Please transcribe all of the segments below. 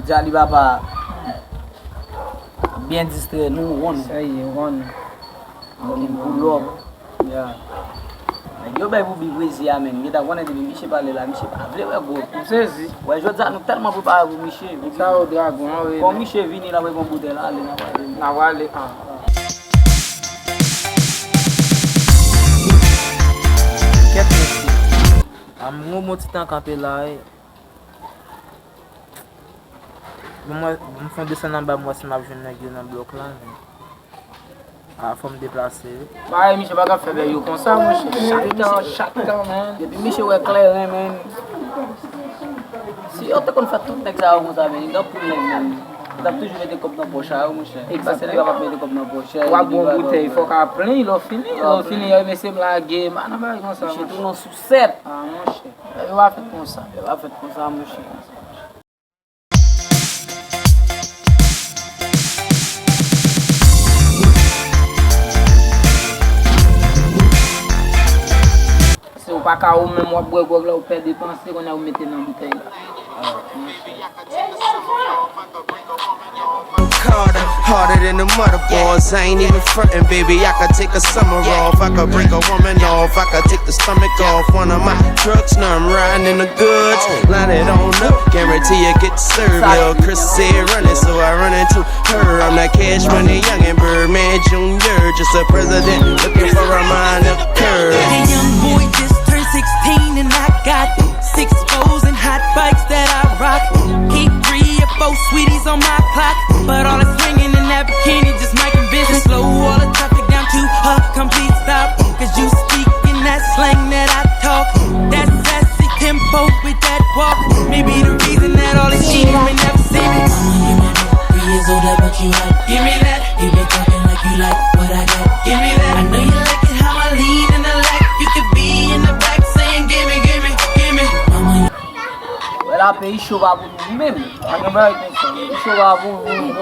Jali papa bien distrait nous on. Ça y est, on. Pour yeah. Yo bay vous Brésil amen. Yo ta connait de Michel parler là, Michel pas vrai ouais gros. C'est si. Ouais, je dis nous tellement préparé pour Michel. Ça au dragon, oui. Quand Michel vient là avec mon bouteille là, aller na wale. Qu'est-ce que am mo titan campé là. Moi me font descendre en bas moi si m'a jeune dans bloc là. Ah, faut me déplacer. Bah, Michel va faire bien comme ça, mon cher. Chaque temps, man. Depuis Michel est clair, man. Si on te fait tout le ça, on s'avère, il y a problème. Tu as toujours été comme dans le poche, mon cher. Exactement. Tu vas pas mettre comme dans le poche. Tu as bon bouteille, il faut qu'à plein, il a fini. Il a fini, il a blaguer. Man, on va faire comme ça. Michel, tout le monde sous 7. Ah, mon cher. Il va faire comme ça. Il va faire comme ça, mon cher. Ou pas qu'à ou même moi boire là ou faire dépenser qu'on a ou mettre dans bouteille là. Harder than the motherboards. I ain't even frontin', baby. I could take a summer off. I could break a woman off. I could take the stomach off one of my trucks. Now I'm riding in the goods. Line it on up. Guarantee you get served. Yo, Chris said running, so I run into her. I'm that Cash Money young and Birdman Jr. Just a president looking for a minor curve. Hey, young boy just turned 16 and I got 6 foes and hot bikes that I rock. Keep 3 or 4 sweeties on my clock, but all that's swinging in that bikini just might convince me. Slow all the traffic down to a complete stop, cause you speak in that slang that I talk. That sassy tempo with that walk, maybe the reason that all these cheating may never see me. Mama, you may be 3 years older, but you like, give me that. You been talking like you like what I got, give me that. I know you like it how I lean in the lap. You could be in the back saying give me, give me, give me. Mama, Ela fez chuva por mim mesmo. Agora chuva por mim.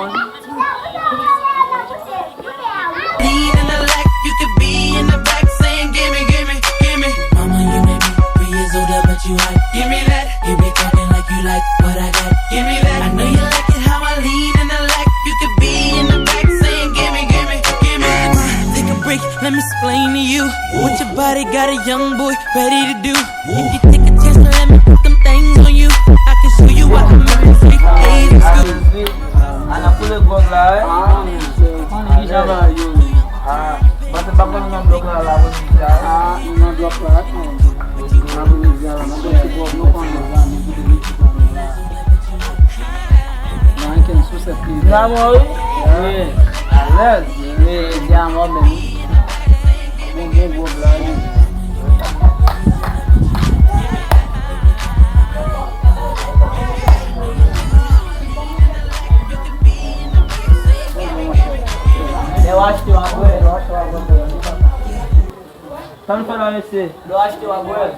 lean in the lap. You could be in the back saying give me, give me, give me. Mama, you may be 3 years older, but you like, give me that. You be talking like you like what I got, give me that. I know you like it how I lean in the lap. You could be in the back saying give me, give me, give me. Take a break, let me explain to you what your body got a young boy ready to do. If you take a chance, let me put them things on you. I can show you what I'm making 3 days in school. Anakule gog là. On est jamais yo. Ah, parce que papa nous bloque là là, ah, nous bloque là. Eu acho que o agora. Tá me falando esse? Eu acho que o agora.